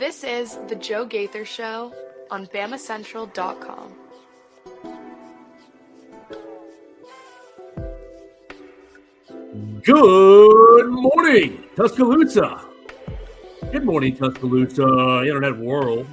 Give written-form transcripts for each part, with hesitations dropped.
This is the Joe Gaither Show on BamaCentral.com. Good morning, Tuscaloosa. Good morning, Tuscaloosa, internet world,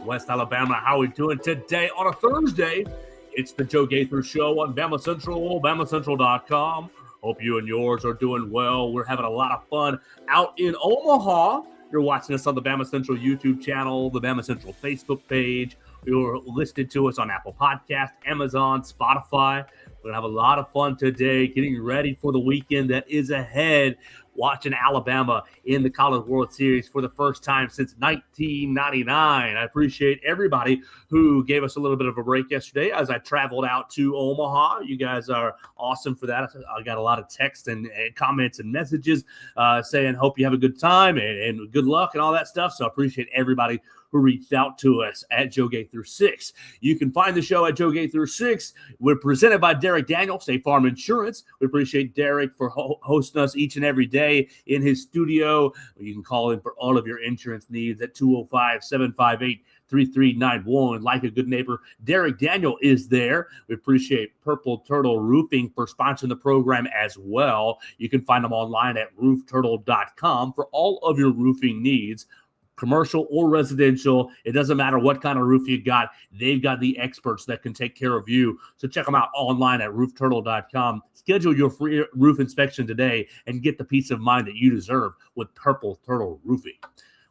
West Alabama. How are we doing today on a Thursday? It's the Joe Gaither Show on BamaCentral, BamaCentral.com. Hope you and yours are doing well. We're having a lot of fun out in Omaha. You're watching us on the BamaCentral YouTube channel, the BamaCentral Facebook page. You're listening to us on Apple Podcasts, Amazon, Spotify. We're going to have a lot of fun today getting ready for the weekend that is ahead, watching Alabama in the College World Series for the first time since 1999. I appreciate everybody who gave us a little bit of a break yesterday as I traveled out to Omaha. You guys are awesome for that. I got a lot of texts and comments and messages saying, hope you have a good time and good luck and all that stuff. So I appreciate everybody who reached out to us at Joe Gaither 6. You can find the show at Joe Gaither 6. We're presented by Derek Daniel, State Farm Insurance. We appreciate Derek for hosting us each and every day in his studio. You can call in for all of your insurance needs at 205-758-3391. Like a good neighbor, Derek Daniel is there. We appreciate Purple Turtle Roofing for sponsoring the program as well. You can find them online at roofturtle.com for all of your roofing needs. Commercial or residential, it doesn't matter what kind of roof you got. They've got the experts that can take care of you. So check them out online at roofturtle.com. Schedule your free roof inspection today and get the peace of mind that you deserve with Purple Turtle Roofing.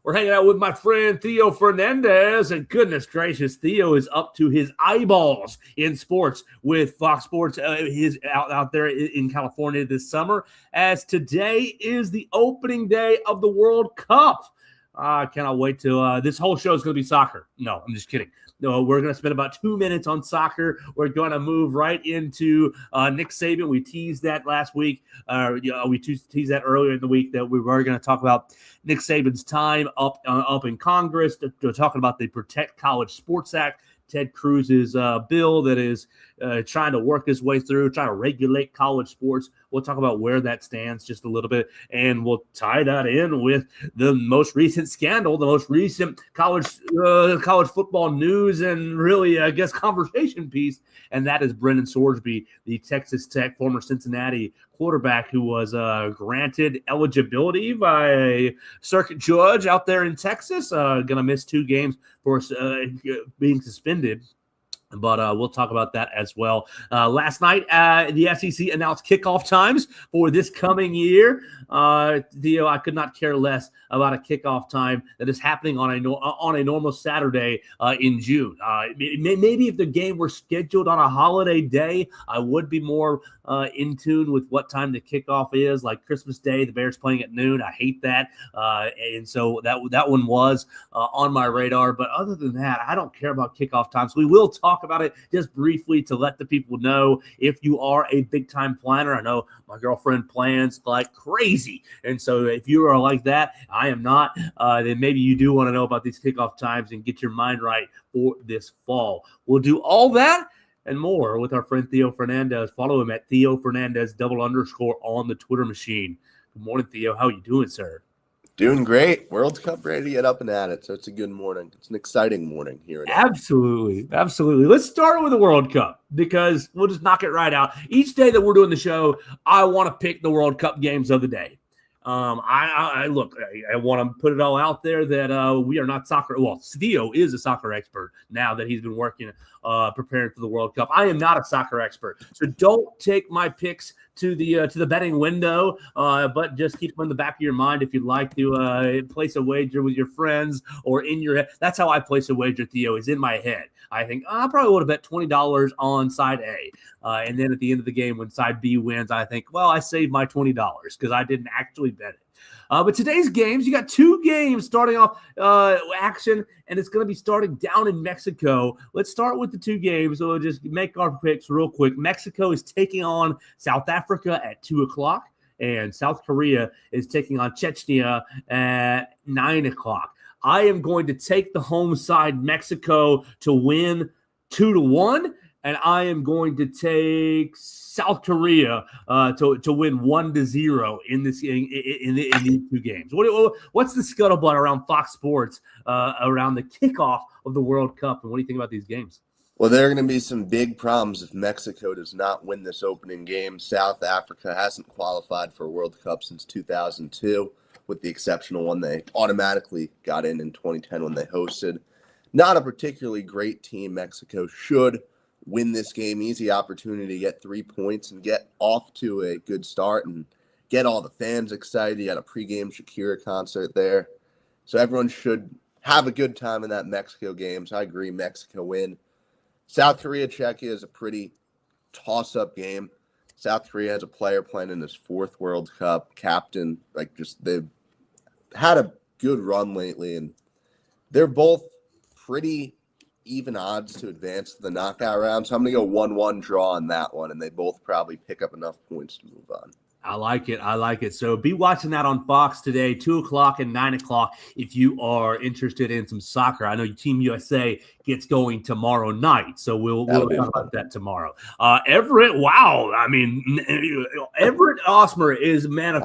We're hanging out with my friend Theo Fernandez, and goodness gracious, Theo is up to his eyeballs in sports with Fox Sports. He's out there in California this summer, as today is the opening day of the World Cup. I cannot wait till this whole show is going to be soccer. No, I'm just kidding. No, we're going to spend about 2 minutes on soccer. We're going to move right into Nick Saban. We teased that last week. We teased that earlier in the week that we were going to talk about Nick Saban's time up in Congress, talking about the Protect College Sports Act, Ted Cruz's bill that is trying to work his way through, trying to regulate college sports. We'll talk about where that stands just a little bit, and we'll tie that in with the most recent scandal, the most recent college football news and really, I guess, conversation piece, and that is Brendan Sorsby, the Texas Tech former Cincinnati quarterback who was granted eligibility by a circuit judge out there in Texas, going to miss 2 games for being suspended. But we'll talk about that as well. Last night, the SEC announced kickoff times for this coming year. Theo, I could not care less about a kickoff time that is happening on a normal Saturday in June. Maybe if the game were scheduled on a holiday day, I would be more in tune with what time the kickoff is, like Christmas Day, the Bears playing at noon. I hate that. And so that one was on my radar. But other than that, I don't care about kickoff times. We will talk about it just briefly to let the people know if you are a big-time planner. I know my girlfriend plans like crazy. And so if you are like that, I am not, then maybe you do want to know about these kickoff times and get your mind right for this fall. We'll do all that and more with our friend Theo Fernandez. Follow him at Theo Fernandez _ on the Twitter machine. Good morning, Theo. How are you doing, sir? Doing great. World Cup ready to get up and at it. So it's a good morning. It's an exciting morning here. Absolutely. Let's start with the World Cup because we'll just knock it right out. Each day that we're doing the show, I want to pick the World Cup games of the day. I want to put it all out there that we are not soccer. Well, Theo is a soccer expert now that he's been working, preparing for the World Cup. I am not a soccer expert, so don't take my picks to the betting window, but just keep them in the back of your mind if you'd like to place a wager with your friends or in your head. That's how I place a wager, Theo, is in my head. I think I probably would have bet $20 on side A. And then at the end of the game, when side B wins, I think, well, I saved my $20 because I didn't actually bet it. But today's games, you got 2 games starting off action, and it's going to be starting down in Mexico. Let's start with the 2 games. So we'll just make our picks real quick. Mexico is taking on South Africa at 2 o'clock, and South Korea is taking on Chechnya at 9 o'clock. I am going to take the home side, Mexico, to win 2-1. and I am going to take South Korea to win 1-0 in this in these two games. What's the scuttlebutt around Fox Sports around the kickoff of the World Cup, and what do you think about these games? Well, there are going to be some big problems if Mexico does not win this opening game. South Africa hasn't qualified for a World Cup since 2002, with the exceptional one they automatically got in 2010 when they hosted. Not a particularly great team. Mexico should win this game. Easy opportunity to get 3 points and get off to a good start and get all the fans excited. You got a pregame Shakira concert there. So everyone should have a good time in that Mexico game. So I agree, Mexico win. South Korea, Czechia is a pretty toss-up game. South Korea has a player playing in his 4th World Cup, captain. They've had a good run lately, and they're both pretty even odds to advance to the knockout round. So I'm going to go 1-1 draw on that one, and they both probably pick up enough points to move on. I like it. So be watching that on Fox today, 2:00 and 9:00 if you are interested in some soccer. I know Team USA gets going tomorrow night, so we'll talk about that tomorrow. Everett, wow. I mean, Everett Osmer is a man of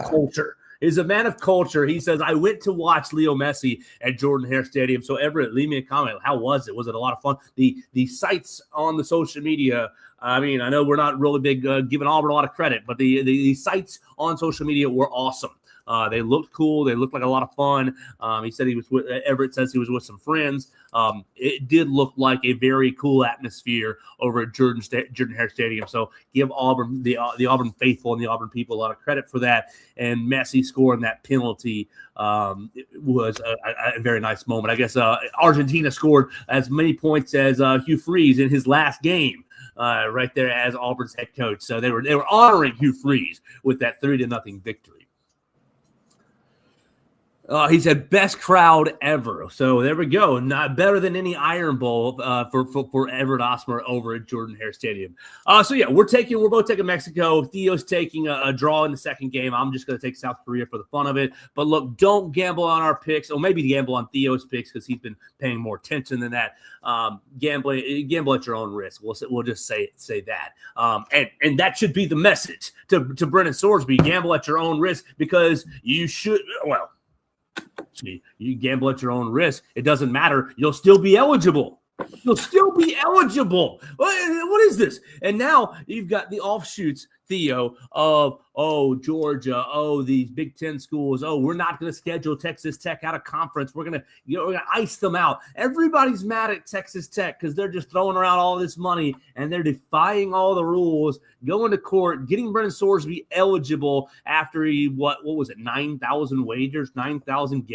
culture. He says, I went to watch Leo Messi at Jordan-Hare Stadium. So, Everett, leave me a comment. How was it? Was it a lot of fun? The sites on the social media, I mean, I know we're not really big giving Auburn a lot of credit, but the sites on social media were awesome. They looked cool. They looked like a lot of fun. He said Everett says he was with some friends. It did look like a very cool atmosphere over at Jordan-Hare Stadium. So give Auburn, the Auburn faithful and the Auburn people a lot of credit for that. And Messi scoring that penalty was a very nice moment. I guess Argentina scored as many points as Hugh Freeze in his last game. Right there as Auburn's head coach. So they were honoring Hugh Freeze with that 3-0 victory. He said best crowd ever. So there we go. Not better than any Iron Bowl for Everett Osmer over at Jordan-Hare Stadium. So yeah, we're both taking Mexico. Theo's taking a draw in the second game. I'm just going to take South Korea for the fun of it. But look, don't gamble on our picks, or maybe gamble on Theo's picks because he's been paying more attention than that. Gamble at your own risk. We'll just say that. And that should be the message to Brennan Sorsby. Gamble at your own risk because you should. Well. You gamble at your own risk. It doesn't matter. You'll still be eligible. What is this? And now you've got the offshoots, Theo, of, Georgia, these Big Ten schools. We're not going to schedule Texas Tech out of conference. We're going to ice them out. Everybody's mad at Texas Tech because they're just throwing around all this money and they're defying all the rules, going to court, getting Brennan Sorsby eligible after he, what was it, 9,000 wagers, 9,000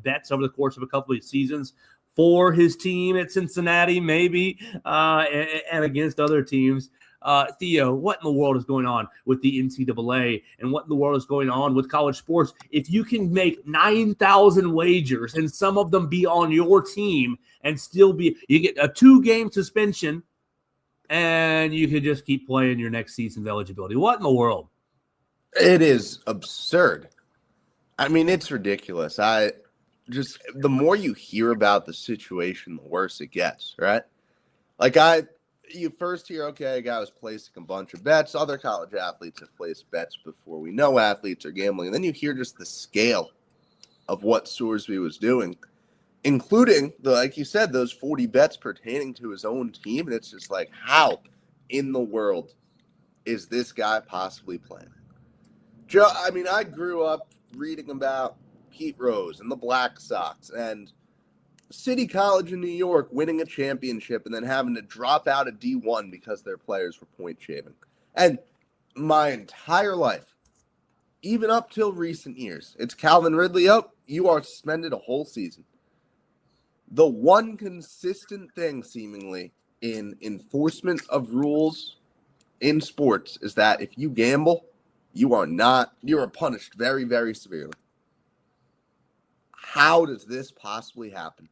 bets over the course of a couple of seasons for his team at Cincinnati, maybe, and against other teams. Theo, what in the world is going on with the NCAA, and what in the world is going on with college sports? If you can make 9,000 wagers and some of them be on your team and still you get a 2-game suspension and you can just keep playing your next season's eligibility. What in the world? It is absurd. I mean, it's ridiculous. The more you hear about the situation, the worse it gets, right? You first hear, okay, a guy was placing a bunch of bets. Other college athletes have placed bets before. We know athletes are gambling. And then you hear just the scale of what Sorsby was doing, including, like you said, those 40 bets pertaining to his own team. And it's just like, how in the world is this guy possibly playing? I grew up reading about Pete Rose and the Black Sox and City College in New York winning a championship and then having to drop out of D1 because their players were point shaving. And my entire life, even up till recent years, it's Calvin Ridley. You are suspended a whole season. The one consistent thing seemingly in enforcement of rules in sports is that if you gamble, you are punished very, very severely. How does this possibly happen?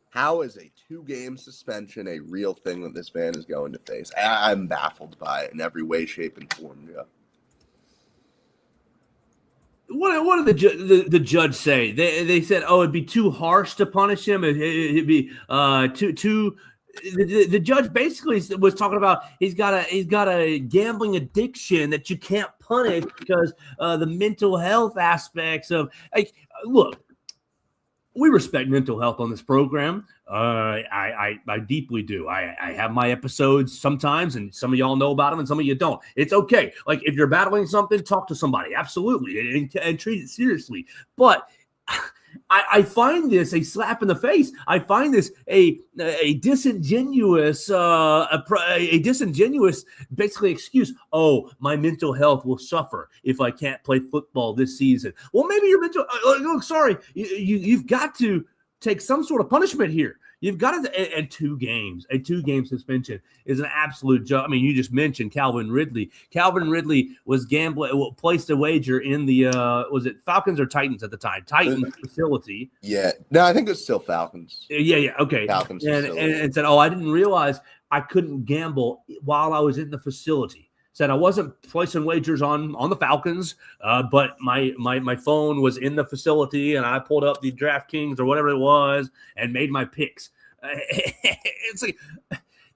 How is a 2-game suspension a real thing that this man is going to face? I'm baffled by it in every way, shape, and form, Joe. What did the judge say? They said, it'd be too harsh to punish him. It'd be too the judge basically was talking about he's got a gambling addiction that you can't punish because the mental health aspects of look. We respect mental health on this program. I deeply do. I have my episodes sometimes, and some of y'all know about them, and some of you don't. It's okay. Like if you're battling something, talk to somebody. Absolutely, and treat it seriously. But I find this a slap in the face. I find this a disingenuous basically excuse. Oh, my mental health will suffer if I can't play football this season. Well, maybe your mental. Sorry, you've got to take some sort of punishment here. You've got to, and 2 games, a 2-game suspension is an absolute joke. I mean, you just mentioned Calvin Ridley. Calvin Ridley was gambling, placed a wager in the, was it Falcons or Titans at the time? Titans facility. Yeah. No, I think it's still Falcons. Yeah. Okay. Falcons and said, oh, I didn't realize I couldn't gamble while I was in the facility. Said I wasn't placing wagers on the Falcons, but my phone was in the facility, and I pulled up the DraftKings or whatever it was and made my picks. It's like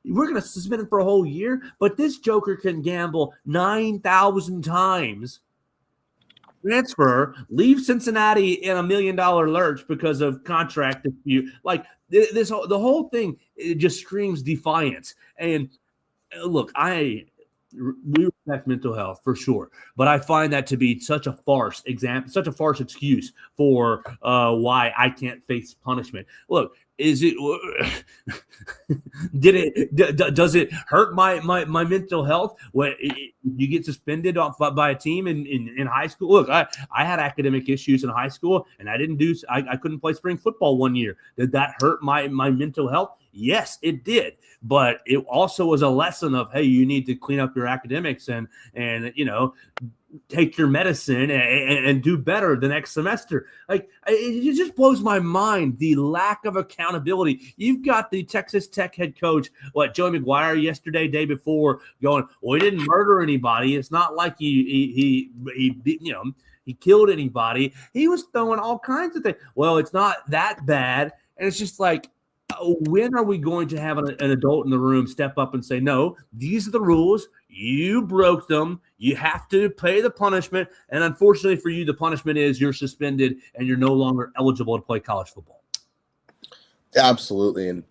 we're going to suspend him for a whole year, but this joker can gamble 9,000 times, transfer, leave Cincinnati in $1 million lurch because of contract dispute. Like the whole thing, it just screams defiance. And look, we respect mental health for sure, but I find that to be such a farce excuse for why I can't face punishment. Look, does it hurt my mental health when you get suspended by a team in high school? Look, I had academic issues in high school, and I couldn't play spring football one year. Did that hurt my mental health? Yes, it did. But it also was a lesson of, hey, you need to clean up your academics and take your medicine and do better the next semester. Like, it just blows my mind, the lack of accountability. You've got the Texas Tech head coach, Joey McGuire yesterday, day before, going, well, he didn't murder anybody. It's not like he killed anybody. He was throwing all kinds of things. Well, it's not that bad. And it's just like, when are we going to have an adult in the room step up and say, no, these are the rules. You broke them. You have to pay the punishment. And unfortunately for you, the punishment is you're suspended and you're no longer eligible to play college football. Absolutely. And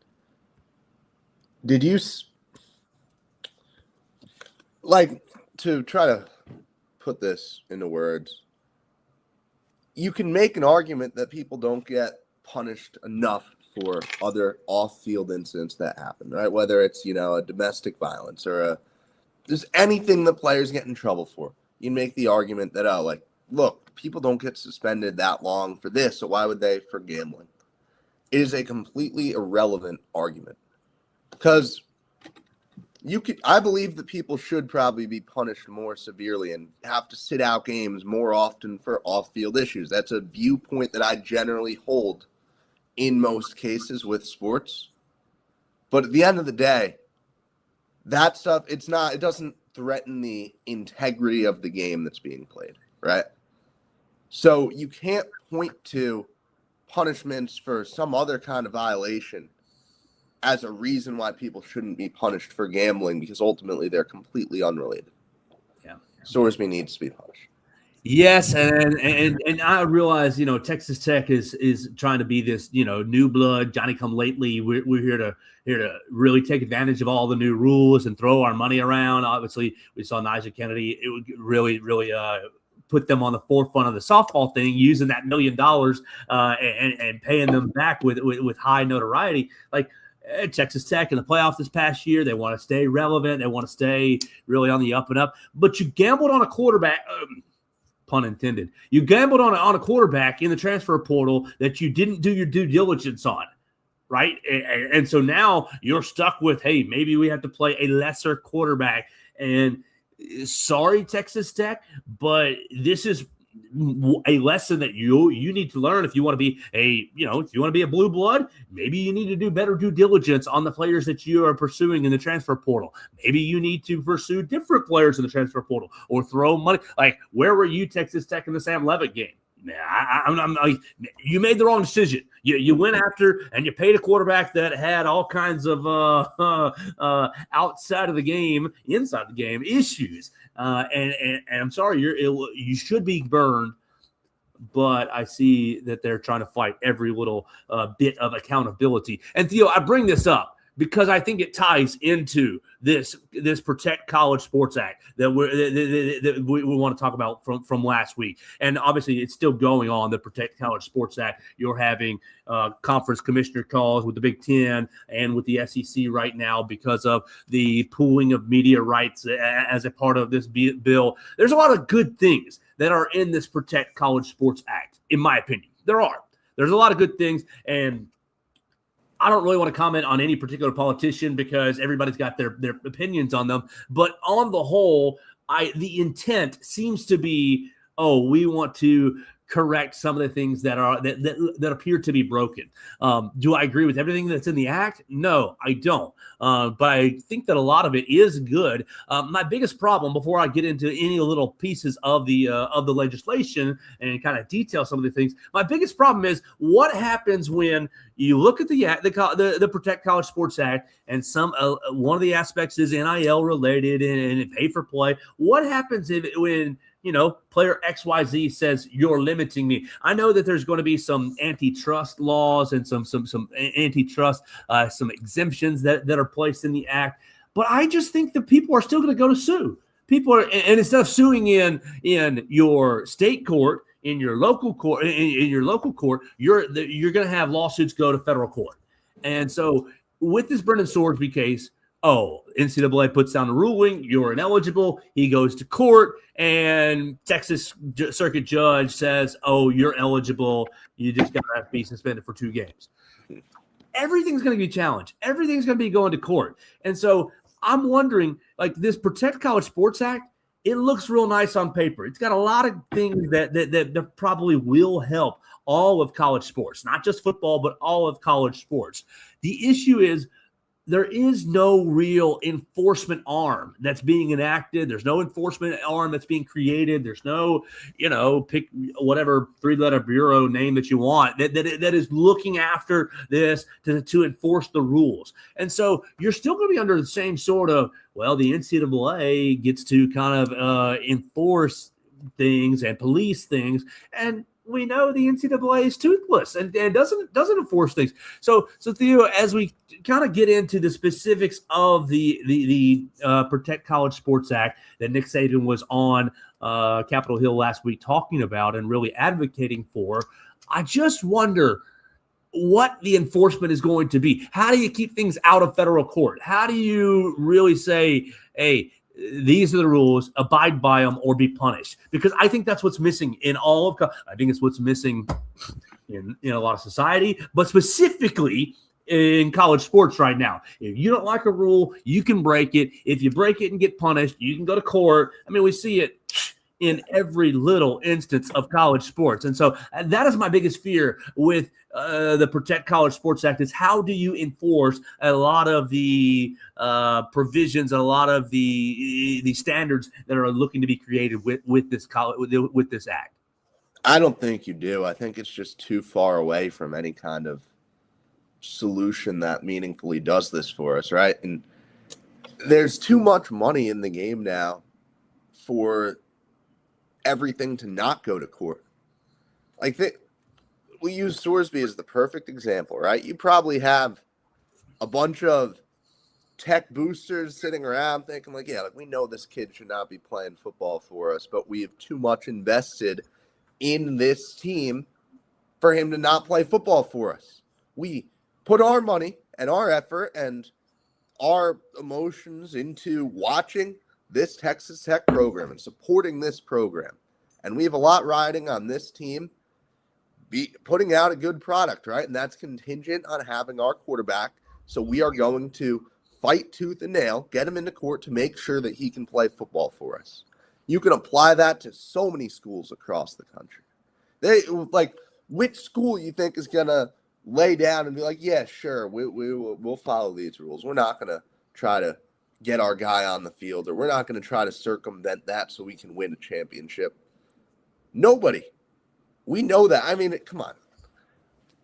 did you, to try to put this into words, you can make an argument that people don't get punished enough for other off-field incidents that happen, right? Whether it's, a domestic violence or just anything that players get in trouble for. You make the argument that, look, people don't get suspended that long for this, so why would they for gambling? It is a completely irrelevant argument because I believe that people should probably be punished more severely and have to sit out games more often for off-field issues. That's a viewpoint that I generally hold in most cases with sports. But at the end of the day, that stuff, it doesn't threaten the integrity of the game that's being played, right? So you can't point to punishments for some other kind of violation as a reason why people shouldn't be punished for gambling, because ultimately they're completely unrelated. Yeah. Sorsby needs to be punished. Yes, and I realize, Texas Tech is trying to be this, new blood, Johnny come lately. We're here to really take advantage of all the new rules and throw our money around. Obviously, we saw Najee Kennedy. It would really put them on the forefront of the softball thing, using that $1 million and paying them back with high notoriety. Like Texas Tech in the playoffs this past year, they want to stay relevant. They want to stay really on the up and up. But you gambled on a quarterback. Pun intended. You gambled on a quarterback in the transfer portal that you didn't do your due diligence on, right? And so now you're stuck with, hey, maybe we have to play a lesser quarterback. And sorry, Texas Tech, but this is a lesson that you need to learn if you want to be a blue blood. Maybe you need to do better due diligence on the players that you are pursuing in the transfer portal. Maybe you need to pursue different players in the transfer portal or throw money. Like, where were you, Texas Tech, in the Sam Levitt game? I'm like, you made the wrong decision. You went after and you paid a quarterback that had all kinds of outside of the game, inside the game issues. And I'm sorry, you should be burned. But I see that they're trying to fight every little bit of accountability. And Theo, I bring this up because I think it ties into this Protect College Sports Act that we want to talk about from last week. And obviously, it's still going on, the Protect College Sports Act. You're having conference commissioner calls with the Big Ten and with the SEC right now because of the pooling of media rights as a part of this bill. There's a lot of good things that are in this Protect College Sports Act, in my opinion. There's a lot of good things, and I don't really want to comment on any particular politician because everybody's got their opinions on them. But on the whole, the intent seems to be, we want to correct some of the things that appear to be broken. Do I agree with everything that's in the act? No, I don't. But I think that a lot of it is good. My biggest problem, before I get into any little pieces of the legislation and kind of detail some of the things, my biggest problem is what happens when you look at the Protect College Sports Act, and one of the aspects is NIL related and pay for play. What happens when player XYZ says you're limiting me? I know that there's going to be some antitrust laws and some antitrust, some exemptions that are placed in the act, but I just think that people are still going to go to sue. And instead of suing in your state court, in your local court, you're going to have lawsuits go to federal court. And so with this Brendan Sorsby case, NCAA puts down the ruling, you're ineligible. He goes to court, and Texas Circuit Judge says, you're eligible. You just got to be suspended for 2 games. Everything's going to be challenged. Everything's going to be going to court. And so I'm wondering, like, this Protect College Sports Act, it looks real nice on paper. It's got a lot of things that probably will help all of college sports, not just football, but all of college sports. The issue is, there is no real enforcement arm that's being enacted. There's no enforcement arm that's being created. There's no, pick whatever 3-letter bureau name that you want that is looking after this to enforce the rules. And so you're still going to be under the same sort of, the NCAA gets to kind of enforce things and police things, and we know the NCAA is toothless and doesn't enforce things. So Theo, as we kind of get into the specifics of the Protect College Sports Act that Nick Saban was on Capitol Hill last week talking about and really advocating for, I just wonder what the enforcement is going to be. How do you keep things out of federal court? How do you really say, hey, these are the rules, abide by them or be punished? Because I think that's what's missing in all of I think it's what's missing in a lot of society, but specifically in college sports right now. If you don't like a rule, you can break it. If you break it and get punished, you can go to court. I mean, we see it in every little instance of college sports. And so that is my biggest fear with the Protect College Sports Act, is how do you enforce a lot of the provisions and a lot of the standards that are looking to be created with this act? I don't think you do. I think it's just too far away from any kind of solution that meaningfully does this for us, right? And there's too much money in the game now for everything to not go to court. Like, we use Sorsby as the perfect example, right? You probably have a bunch of tech boosters sitting around thinking, like, we know this kid should not be playing football for us, but we have too much invested in this team for him to not play football for us. We put our money and our effort and our emotions into watching this Texas Tech program and supporting this program. And we have a lot riding on this team putting out a good product, right? And that's contingent on having our quarterback. So we are going to fight tooth and nail, get him into court to make sure that he can play football for us. You can apply that to so many schools across the country. Which school you think is going to lay down and be like, yeah, sure, we'll follow these rules. We're not going to try to get our guy on the field, or we're not going to try to circumvent that so we can win a championship. Nobody. We know that. I mean, come on.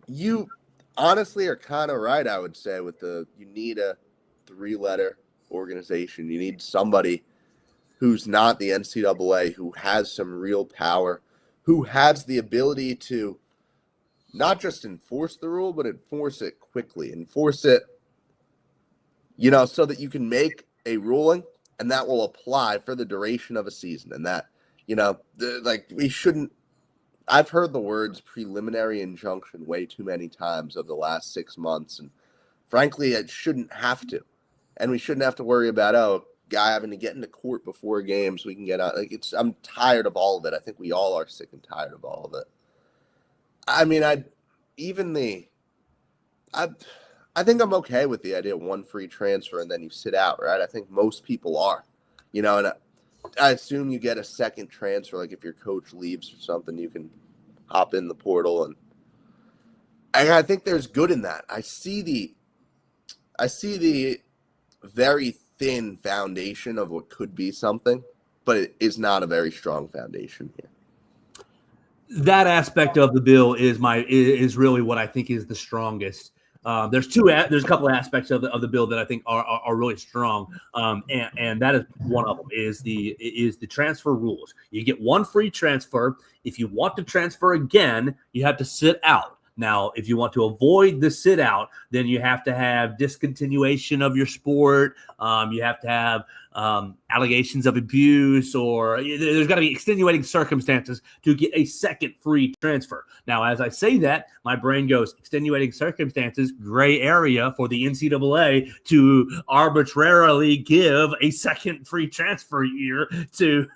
You honestly are kind of right, I would say, you need a 3-letter organization. You need somebody who's not the NCAA, who has some real power, who has the ability to not just enforce the rule, but enforce it quickly, enforce it, so that you can make a ruling and that will apply for the duration of a season. And that, we shouldn't. I've heard the words preliminary injunction way too many times over the last 6 months. And frankly, it shouldn't have to. And we shouldn't have to worry about, guy having to get into court before a game so we can get out. I'm tired of all of it. I think we all are sick and tired of all of it. I mean, I think I'm okay with the idea of one free transfer and then you sit out, right? I think most people are, and I assume you get a second transfer. Like if your coach leaves or something, you can hop in the portal. And I think there's good in that. I see the very thin foundation of what could be something, but it is not a very strong foundation here. That aspect of the bill is really what I think is the strongest. There's a couple of aspects of the bill that I think are really strong, and that is one of them is the transfer rules. You get one free transfer. If you want to transfer again, you have to sit out. Now, if you want to avoid the sit out, then you have to have discontinuation of your sport. You have to have allegations of abuse, or there's got to be extenuating circumstances to get a second free transfer. Now, as I say that, my brain goes, extenuating circumstances, gray area for the NCAA to arbitrarily give a second free transfer year to,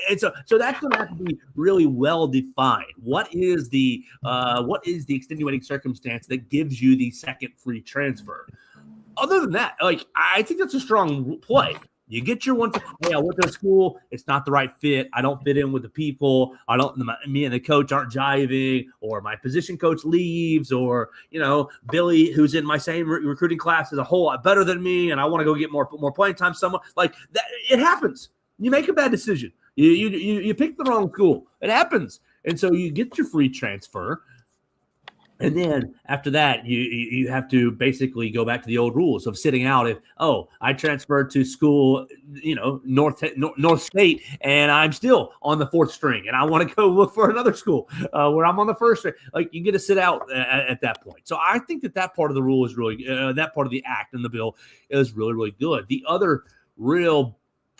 and so that's going to have to be really well defined. What is the extenuating circumstance that gives you the second free transfer? Other than that, I think that's a strong play. You get your one. Hey, I went to school. It's not the right fit. I don't fit in with the people. Me and the coach aren't jiving, or my position coach leaves, or Billy, who's in my same recruiting class, is a whole lot better than me, and I want to go get more playing time. Someone like that. It happens. You make a bad decision. You pick the wrong school. It happens, and so you get your free transfer. And then after that, you have to basically go back to the old rules of sitting out. If I transferred to school, North State, and I'm still on the fourth string, and I want to go look for another school where I'm on the first string, you get to sit out at that point. So I think that part of the rule is really that part of the act and the bill is really, really good. The other real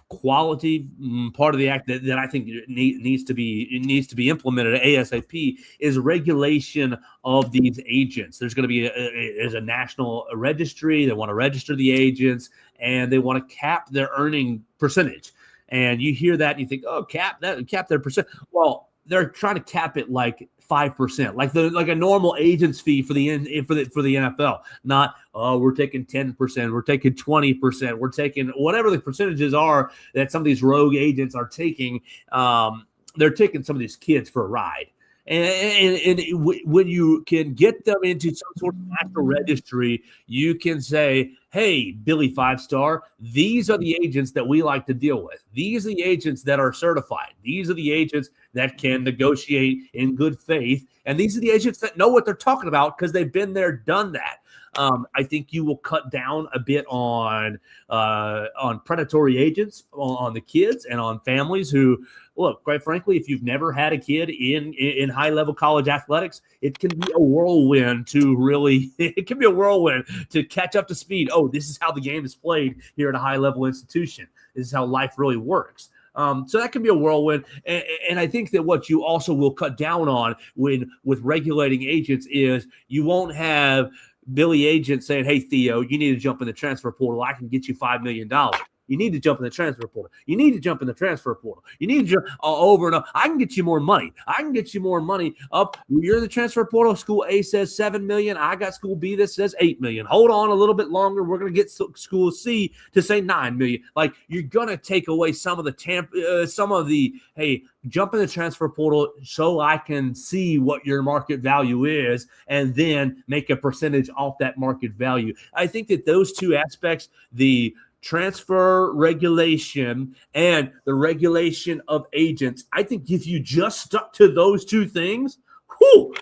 quality part of the act that I think needs to be implemented ASAP is regulation of these agents. There's going to be a national registry. They want to register the agents, and they want to cap their earning percentage. And you hear that and you think, cap their percent. Well, they're trying to cap it like 5%, like a normal agent's fee for the NFL. Not we're taking 10%, we're taking 20%, we're taking whatever the percentages are that some of these rogue agents are taking. They're taking some of these kids for a ride. And when you can get them into some sort of national registry, you can say, hey, Billy 5-star, these are the agents that we like to deal with. These are the agents that are certified. These are the agents that can negotiate in good faith. And these are the agents that know what they're talking about because they've been there, done that. I think you will cut down a bit on predatory agents, on the kids and on families who, look, quite frankly, if you've never had a kid in high-level college athletics, it can be a whirlwind to catch up to speed. Oh, this is how the game is played here at a high-level institution. This is how life really works. So that can be a whirlwind. And I think that what you also will cut down on with regulating agents is you won't have Billy agent saying, hey, Theo, you need to jump in the transfer portal. I can get you $5 million. You need to jump in the transfer portal. You need to jump in the transfer portal. You need to jump over and up. I can get you more money. I can get you more money up. You're in the transfer portal. School A says $7 million. I got school B that says $8 million. Hold on a little bit longer. We're going to get school C to say $9 million. You're going to take away some of the hey, jump in the transfer portal so I can see what your market value is and then make a percentage off that market value. I think that those two aspects, the transfer regulation and the regulation of agents, I think if you just stuck to those two things,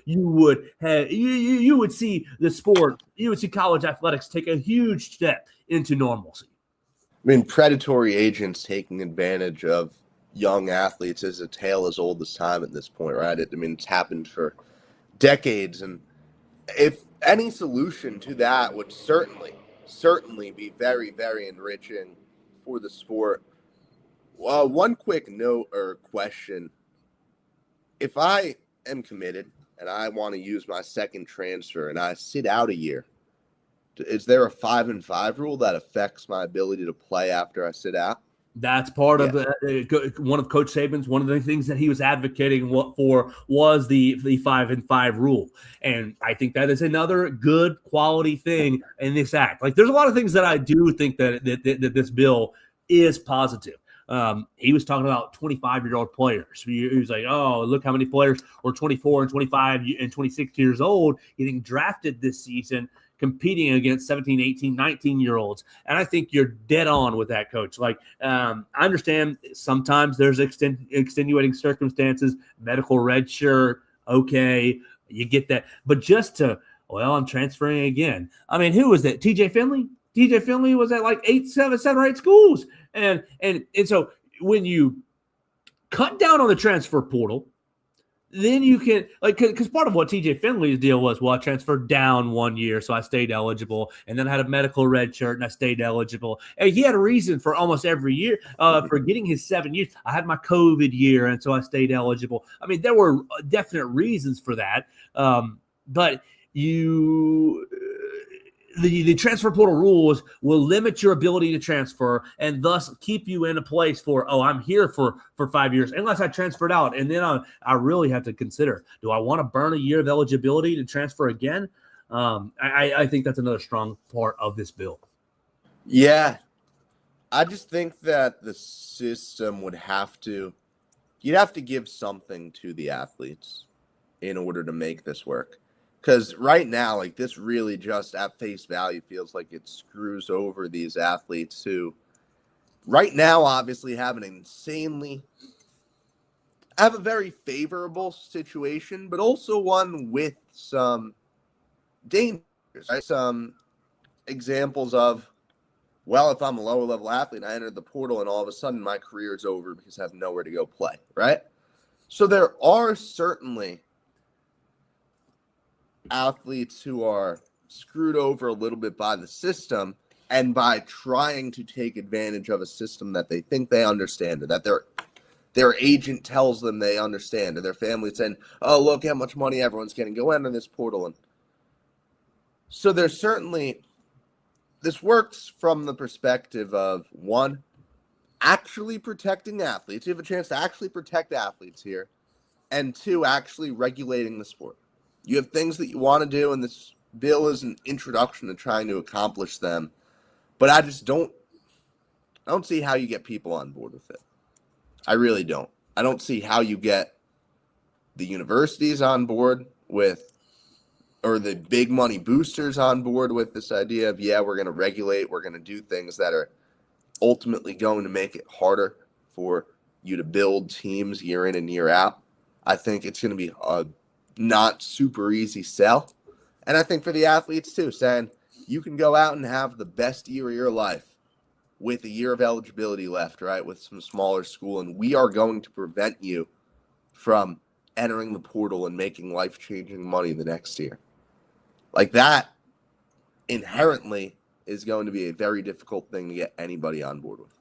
you would see the sport, you would see college athletics take a huge step into normalcy. I mean, predatory agents taking advantage of young athletes is a tale as old as time at this point, right? It's happened for decades. And if any solution to that would certainly be very, very enriching for the sport. Well, one quick note or question. If I am committed and I want to use my second transfer and I sit out a year, is there a 5-5 rule that affects my ability to play after I sit out? That's part of one of Coach Saban's, one of the things that he was advocating for was the 5-5 rule. And I think that is another good quality thing in this act. Like, there's a lot of things that I do think that this bill is positive. He was talking about 25-year-old players. He was like, oh, look how many players were 24 and 25 and 26 years old getting drafted this season, competing against 17, 18, 19-year-olds. And I think you're dead on with that, Coach. Like, I understand sometimes there's extenuating circumstances, medical red shirt, okay, you get that. But just to, I'm transferring again. I mean, who was that? TJ Finley? TJ Finley was at like seven or eight schools. And so when you cut down on the transfer portal, then you can, like, because part of what TJ Finley's deal was, I transferred down 1 year, so I stayed eligible, and then I had a medical red shirt, and I stayed eligible. And he had a reason for almost every year for getting his 7 years. I had my COVID year, and so I stayed eligible. I mean, there were definite reasons for that, but the transfer portal rules will limit your ability to transfer and thus keep you in a place for, I'm here for 5 years, unless I transferred out. And then I really have to consider, do I want to burn a year of eligibility to transfer again? I think that's another strong part of this bill. Yeah. I just think that the system you'd have to give something to the athletes in order to make this work. Because right now, like, this really just at face value feels like it screws over these athletes who right now obviously have a very favorable situation, but also one with some dangers, right? Some examples of, if I'm a lower level athlete and I enter the portal and all of a sudden my career is over because I have nowhere to go play, right? So there are certainly athletes who are screwed over a little bit by the system and by trying to take advantage of a system that they think they understand, or that their agent tells them they understand, or their family saying, oh, look how much money everyone's getting, go enter this portal. And so there's certainly, this works from the perspective of, one, actually protecting athletes. You have a chance to actually protect athletes here, and two, actually regulating the sport. You have things that you want to do, and this bill is an introduction to trying to accomplish them. But I don't see how you get people on board with it. I really don't. I don't see how you get the universities on board with, or the big money boosters on board with this idea of, we're going to regulate, we're going to do things that are ultimately going to make it harder for you to build teams year in and year out. I think it's going to be a not super easy sell. And I think for the athletes too, saying you can go out and have the best year of your life with a year of eligibility left, right, with some smaller school, and we are going to prevent you from entering the portal and making life-changing money the next year. Like, that inherently is going to be a very difficult thing to get anybody on board with.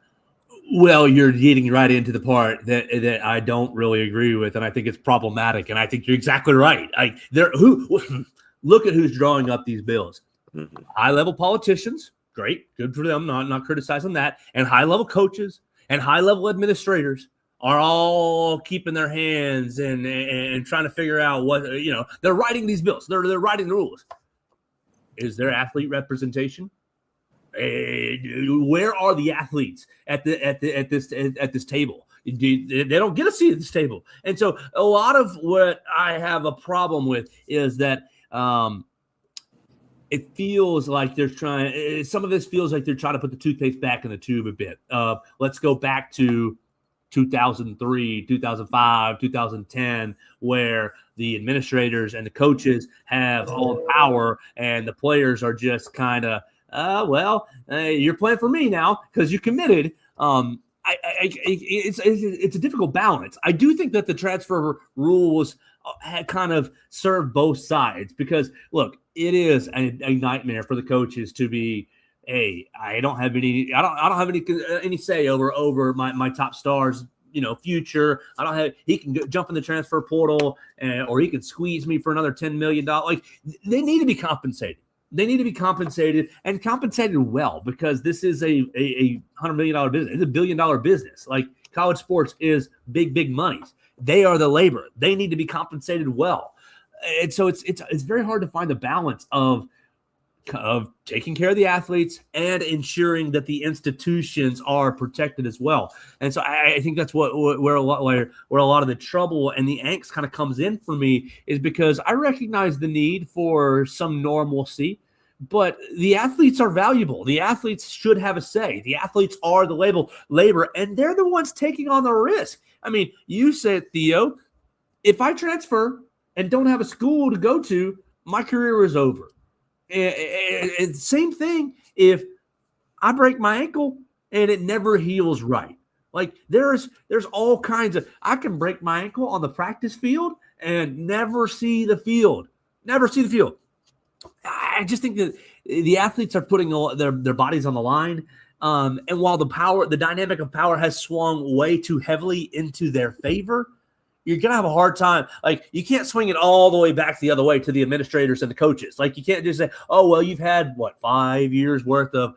Well, you're getting right into the part that I don't really agree with, and I think it's problematic. And I think you're exactly right. Look at who's drawing up these bills. Mm-hmm. High-level politicians, great, good for them. Not criticizing that. And high-level coaches and high-level administrators are all keeping their hands and trying to figure out what, they're writing these bills. They're writing the rules. Is there athlete representation? Where are the athletes at this table? They don't get a seat at this table. And so a lot of what I have a problem with is that it feels like they're trying. Some of this feels like they're trying to put the toothpaste back in the tube a bit. Let's go back to 2003, 2005, 2010, where the administrators and the coaches have all the power, and the players are just kind of, you're playing for me now because you committed. It's a difficult balance. I do think that the transfer rules had kind of served both sides because, look, it is a nightmare for the coaches to be, hey, I don't have any say over my top stars, future. He can jump in the transfer portal or he can squeeze me for another $10 million. Like, they need to be compensated. They need to be compensated and compensated well because this is a $100 million business. It's a $1 billion business. Like, college sports is big monies. They are the labor. They need to be compensated well. And so it's very hard to find the balance of taking care of the athletes and ensuring that the institutions are protected as well. And so I think that's where a lot of the trouble and the angst kind of comes in for me, is because I recognize the need for some normalcy, but the athletes are valuable. The athletes should have a say. The athletes are the labor, and they're the ones taking on the risk. I mean, you said, Theo, if I transfer and don't have a school to go to, my career is over. And same thing if I break my ankle and it never heals right. Like, there's all kinds of – I can break my ankle on the practice field and never see the field. Never see the field. I just think that the athletes are putting their bodies on the line. And while the dynamic of power has swung way too heavily into their favor, you're going to have a hard time. Like, you can't swing it all the way back the other way to the administrators and the coaches. Like, you can't just say, oh, well, you've had, 5 years worth of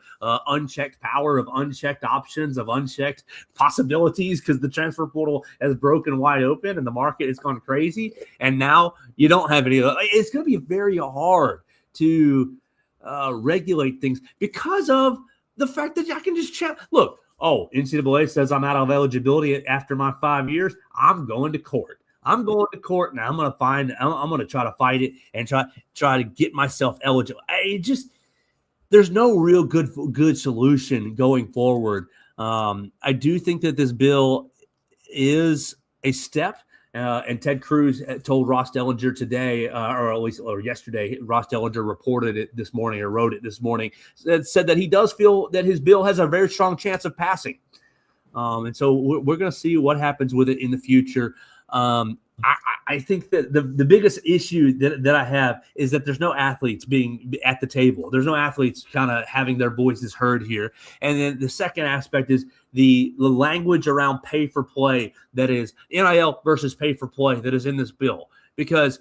unchecked power, of unchecked options, of unchecked possibilities because the transfer portal has broken wide open and the market has gone crazy. And now you don't have any of that. It's going to be very hard to regulate things because of the fact that I can just check. Look, NCAA says I'm out of eligibility after my 5 years. I'm going to court. I'm going to court now. I'm going to try to fight it and try to get myself eligible. There's no real good solution going forward. I do think that this bill is a step. And Ted Cruz told Ross Dellinger today, or yesterday, Ross Dellinger reported it this morning or wrote it this morning, said that he does feel that his bill has a very strong chance of passing. And so we're going to see what happens with it in the future. I think that the biggest issue that I have is that there's no athletes being at the table. There's no athletes kind of having their voices heard here. And then the second aspect is the language around pay for play, that is NIL versus pay for play, that is in this bill. Because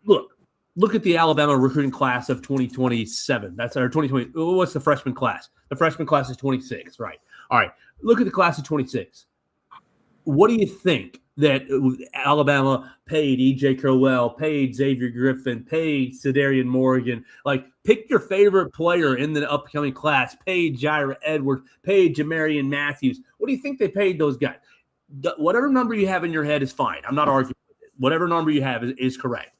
look at the Alabama recruiting class of 2027. That's our 2020. What's the freshman class? The freshman class is 26, right? All right. Look at the class of 26. What do you think that Alabama paid E.J. Crowell, paid Xavier Griffin, paid Cedarian Morgan? Like, pick your favorite player in the upcoming class. Paid Jaira Edwards, paid Jamarian Matthews. What do you think they paid those guys? Whatever number you have in your head is fine. I'm not arguing with it. Whatever number you have is correct.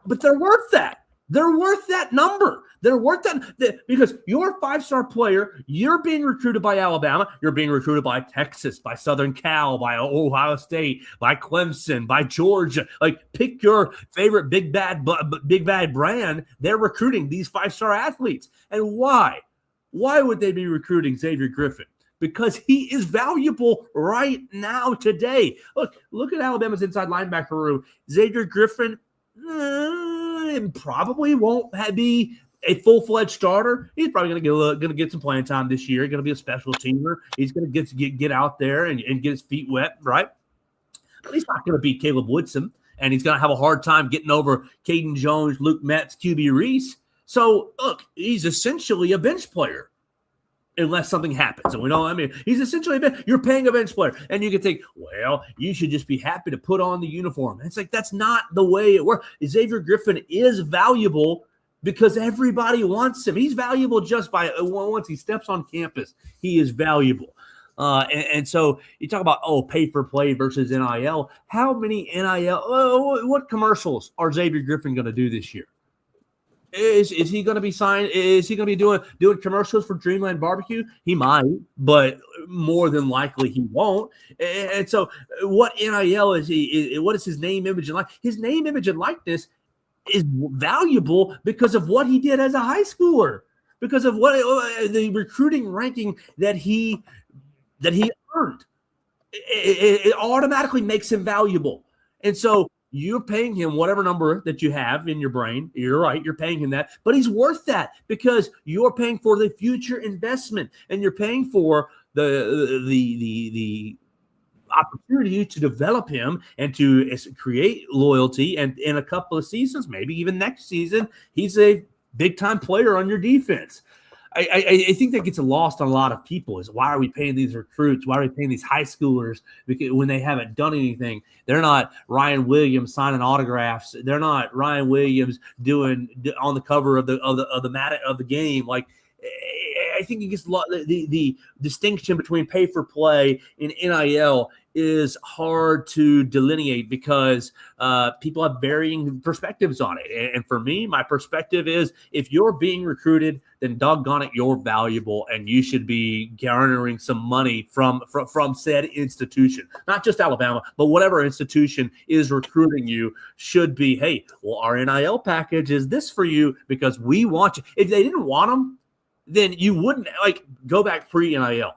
But they're worth that. They're worth that number. They're worth that because you're a five-star player. You're being recruited by Alabama. You're being recruited by Texas, by Southern Cal, by Ohio State, by Clemson, by Georgia. Like, pick your favorite big bad brand. They're recruiting these five-star athletes. And why? Why would they be recruiting Xavier Griffin? Because he is valuable right now, today. Look at Alabama's inside linebacker room. Xavier Griffin probably won't be a full-fledged starter. He's probably going to get some playing time this year. Going to be a special teamer. He's going to get out there and get his feet wet, right? But he's not going to beat Caleb Woodson, and he's going to have a hard time getting over Caden Jones, Luke Metz, QB Reese. So, look, he's essentially a bench player unless something happens. And he's essentially you're paying a bench player. And you can think, well, you should just be happy to put on the uniform. And it's like, that's not the way it works. Xavier Griffin is valuable because everybody wants him. He's valuable just by once he steps on campus, he is valuable. And so you talk about, pay for play versus NIL. How many NIL, what commercials are Xavier Griffin going to do this year? Is he going to be signed? Is he going to be doing commercials for Dreamland Barbecue? He might, but more than likely he won't. And so, what NIL is he? What is his name, image, and likeness? His name, image, and likeness is valuable because of what he did as a high schooler, because of what the recruiting ranking that he earned. It automatically makes him valuable, and so. You're paying him whatever number that you have in your brain. You're right. You're paying him that, but he's worth that because you're paying for the future investment and you're paying for the opportunity to develop him and to create loyalty. And in a couple of seasons, maybe even next season, he's a big time player on your defense. I think that gets lost on a lot of people is why are we paying these recruits? Why are we paying these high schoolers when they haven't done anything? They're not Ryan Williams signing autographs. They're not Ryan Williams doing on the cover of the game. Like I think it gets the distinction between pay for play and NIL is hard to delineate because people have varying perspectives on it. And for me, my perspective is if you're being recruited, then doggone it, you're valuable and you should be garnering some money from said institution, not just Alabama, but whatever institution is recruiting you should be, hey, well, our NIL package is this for you because we want you. If they didn't want them, then you wouldn't go back pre-NIL.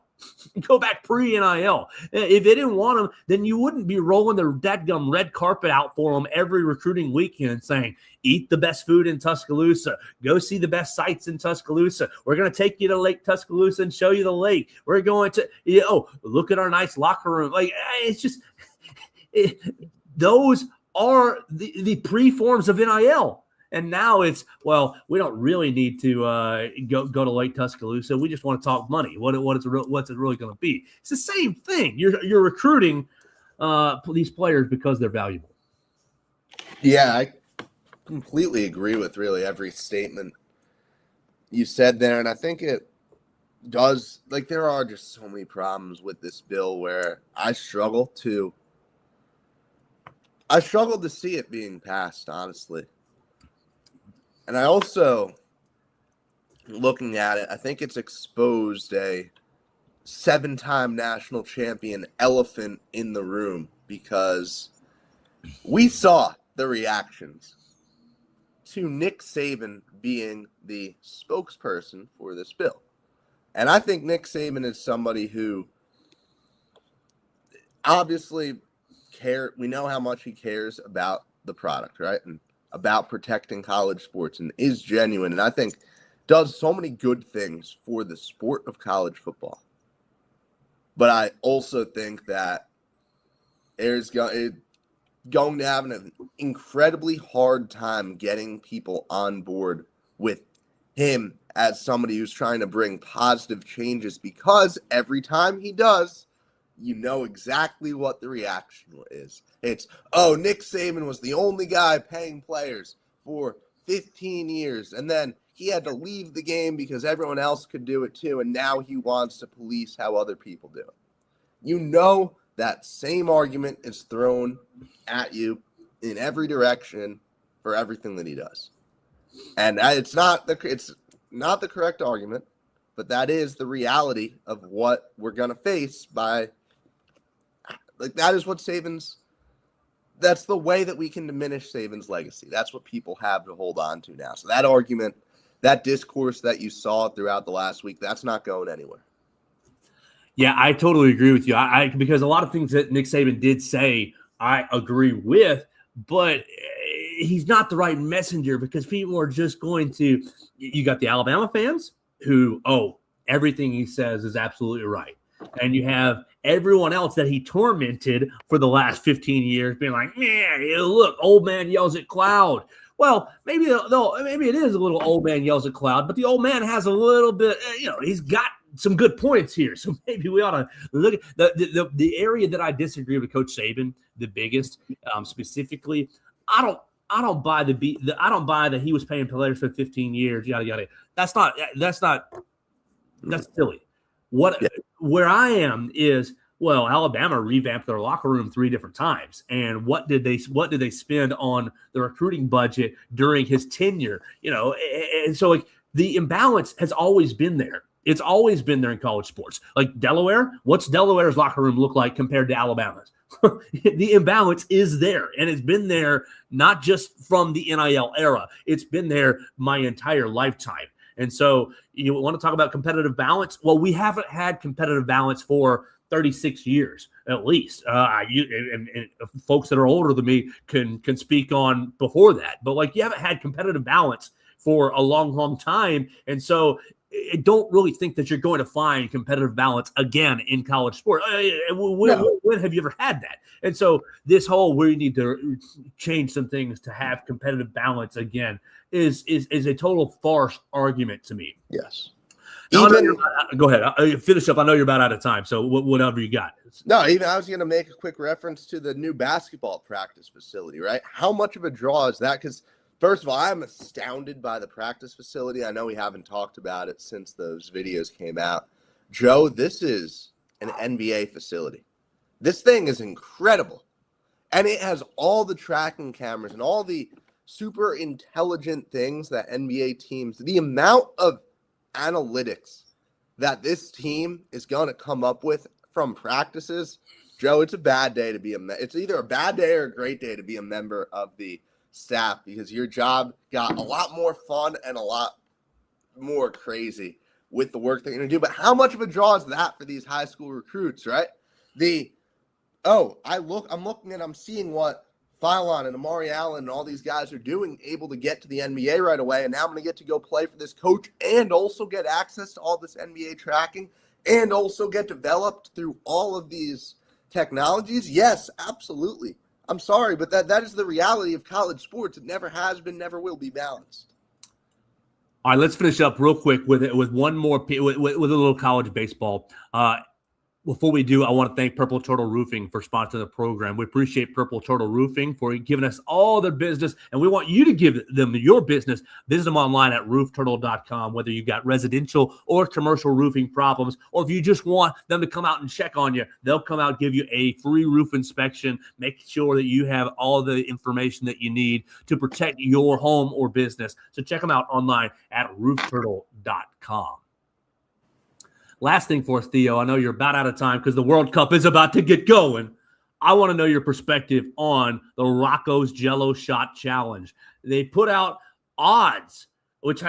Go back pre-NIL. If they didn't want them, then you wouldn't be rolling the dadgum red carpet out for them every recruiting weekend saying, eat the best food in Tuscaloosa. Go see the best sights in Tuscaloosa. We're going to take you to Lake Tuscaloosa and show you the lake. We're going to, look at our nice locker room. It's just, those are the pre-forms of NIL. And now it's, well, we don't really need to go to Lake Tuscaloosa. We just want to talk money. What's it really going to be? It's the same thing. You're recruiting these players because they're valuable. Yeah, I completely agree with really every statement you said there. And I think it does, there are just so many problems with this bill where I struggle to see it being passed, honestly. And I also, looking at it, I think it's exposed a 7-time national champion elephant in the room because we saw the reactions to Nick Saban being the spokesperson for this bill. And I think Nick Saban is somebody who obviously we know how much he cares about the product, right? And about protecting college sports and is genuine. And I think does so many good things for the sport of college football. But I also think that there's going to have an incredibly hard time getting people on board with him as somebody who's trying to bring positive changes because every time he does, you know exactly what the reaction is. It's, Nick Saban was the only guy paying players for 15 years, and then he had to leave the game because everyone else could do it too, and now he wants to police how other people do it. You know that same argument is thrown at you in every direction for everything that he does. And it's not the correct argument, but that is the reality of what we're going to face by that is what that's the way that we can diminish Saban's legacy. That's what people have to hold on to now. So that argument, that discourse that you saw throughout the last week, that's not going anywhere. Yeah, I totally agree with you. Because a lot of things that Nick Saban did say, I agree with, but he's not the right messenger because people are just going to, you got the Alabama fans who, everything he says is absolutely right. And you have everyone else that he tormented for the last 15 years being like, man, look, old man yells at cloud. Well, maybe it is a little old man yells at cloud, but the old man has a little bit, he's got some good points here. So maybe we ought to look at the area that I disagree with Coach Saban, the biggest specifically. I don't buy that he was paying players for 15 years, yada yada. That's silly. Where I am is Well, Alabama revamped their locker room 3 different times. And what did they spend on the recruiting budget during his tenure? And so like the imbalance has always been there. It's always been there in college sports. Like Delaware, what's Delaware's locker room look like compared to Alabama's? The imbalance is there, and it's been there not just from the NIL era. It's been there my entire lifetime. And so you want to talk about competitive balance? Well, we haven't had competitive balance for 36 years at least. And folks that are older than me can speak on before that. But like you haven't had competitive balance for a long, long time. And so I don't really think that you're going to find competitive balance again in college sport. When have you ever had that? And so this whole we need to change some things to have competitive balance again is a total farce argument to me. Yes. Go ahead. Finish up. I know you're about out of time, so whatever you got. No, even I was going to make a quick reference to the new basketball practice facility, right? How much of a draw is that? Because first of all, I'm astounded by the practice facility. I know we haven't talked about it since those videos came out. Joe, this is an NBA facility. This thing is incredible. And it has all the tracking cameras and all the super intelligent things that NBA teams, the amount of analytics that this team is going to come up with from practices. Joe, it's a bad day to be it's either a bad day or a great day to be a member of the staff, because your job got a lot more fun and a lot more crazy with the work they're going to do. But how much of a draw is that for these high school recruits, right? I'm seeing what Phylon and Amari Allen and all these guys are doing, able to get to the NBA right away. And now I'm going to get to go play for this coach and also get access to all this NBA tracking and also get developed through all of these technologies. Yes, absolutely. I'm sorry, but that is the reality of college sports. It never has been, never will be balanced. All right, let's finish up real quick with one more with a little college baseball. Before we do, I want to thank Purple Turtle Roofing for sponsoring the program. We appreciate Purple Turtle Roofing for giving us all their business, and we want you to give them your business. Visit them online at roofturtle.com, whether you've got residential or commercial roofing problems, or if you just want them to come out and check on you, they'll come out and give you a free roof inspection, make sure that you have all the information that you need to protect your home or business. So check them out online at roofturtle.com. Last thing for us, Theo, I know you're about out of time because the World Cup is about to get going. I want to know your perspective on the Rocco's Jello Shot Challenge. They put out odds, which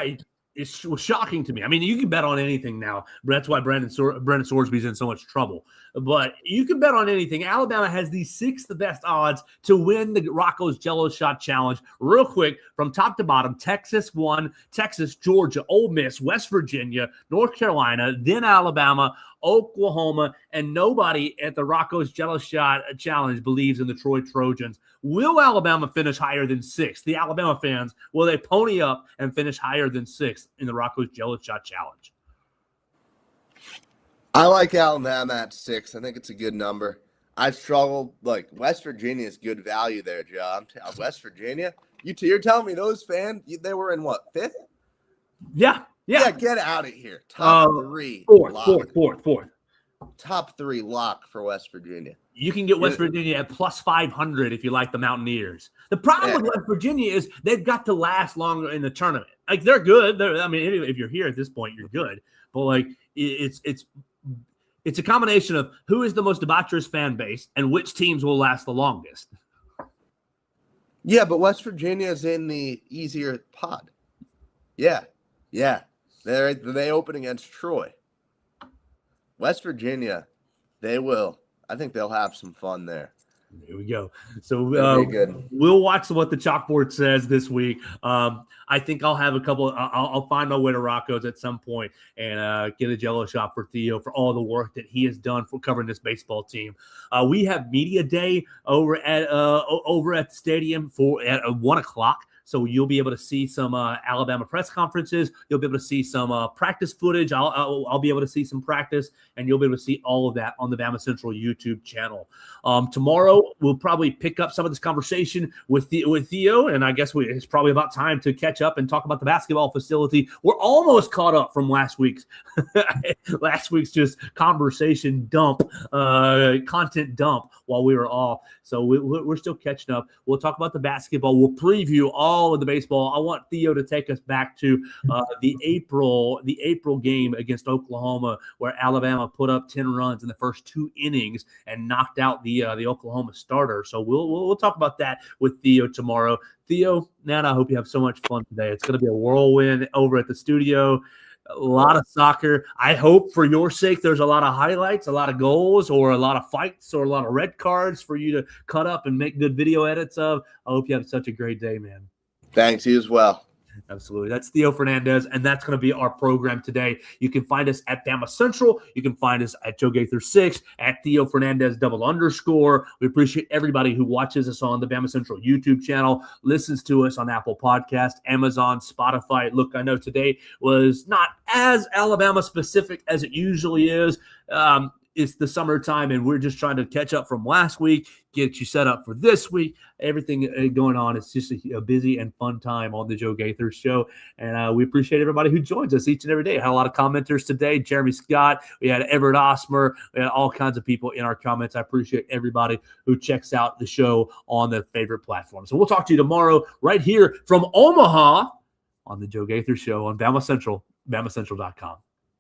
was shocking to me. I mean, you can bet on anything now. That's why Brendan Sorsby's in so much trouble. But you can bet on anything. Alabama has the 6th best odds to win the Rocco's Jello Shot Challenge. Real quick, from top to bottom, Texas won, Texas, Georgia, Ole Miss, West Virginia, North Carolina, then Alabama, Oklahoma, and nobody at the Rocco's Jello Shot Challenge believes in the Troy Trojans. Will Alabama finish higher than 6th? The Alabama fans, will they pony up and finish higher than 6th in the Rocco's Jello Shot Challenge? I like Alabama at 6. I think it's a good number. I struggled. Like, West Virginia is good value there, Joe. West Virginia? You're telling me those fans, they were in what, 5th? Yeah. Get out of here. Top 3. Fourth. Top 3 lock for West Virginia. You can get West Virginia at plus 500 if you like the Mountaineers. The problem with West Virginia is they've got to last longer in the tournament. Like, they're good. If you're here at this point, you're good. But like, it's a combination of who is the most debaucherous fan base and which teams will last the longest. Yeah, but West Virginia is in the easier pod. Yeah. They open against Troy. West Virginia, I think they'll have some fun there. There we go. So we'll watch what the chalkboard says this week. I think I'll have a couple. I'll find my way to Rocco's at some point and get a Jello shot for Theo for all the work that he has done for covering this baseball team. We have media day over at the stadium at 1:00. So you'll be able to see some Alabama press conferences. You'll be able to see some practice footage. I'll be able to see some practice, and you'll be able to see all of that on the BamaCentral YouTube channel. Tomorrow, we'll probably pick up some of this conversation with Theo, and I guess it's probably about time to catch up and talk about the basketball facility. We're almost caught up from last week's just conversation dump, content dump while we were off. So we're still catching up. We'll talk about the basketball. We'll preview all of the baseball. I want Theo to take us back to the April game against Oklahoma, where Alabama put up 10 runs in the first 2 innings and knocked out the Oklahoma starter. So we'll talk about that with Theo tomorrow. Theo, man, I hope you have so much fun today. It's going to be a whirlwind over at the studio. A lot of soccer. I hope for your sake there's a lot of highlights, a lot of goals, or a lot of fights, or a lot of red cards for you to cut up and make good video edits of. I hope you have such a great day, man. Thanks, you as well. Absolutely. That's Theo Fernandez, and that's going to be our program today. You can find us at BamaCentral. You can find us at Joe Gaither 6, at Theo Fernandez _. We appreciate everybody who watches us on the BamaCentral YouTube channel, listens to us on Apple Podcast, Amazon, Spotify. Look, I know today was not as Alabama specific as it usually is. It's the summertime, and we're just trying to catch up from last week, get you set up for this week. Everything going on. It's just a busy and fun time on the Joe Gaither Show, and we appreciate everybody who joins us each and every day. I had a lot of commenters today. Jeremy Scott, we had Everett Osmer, we had all kinds of people in our comments. I appreciate everybody who checks out the show on their favorite platform. So we'll talk to you tomorrow right here from Omaha on the Joe Gaither Show on BamaCentral, BamaCentral.com.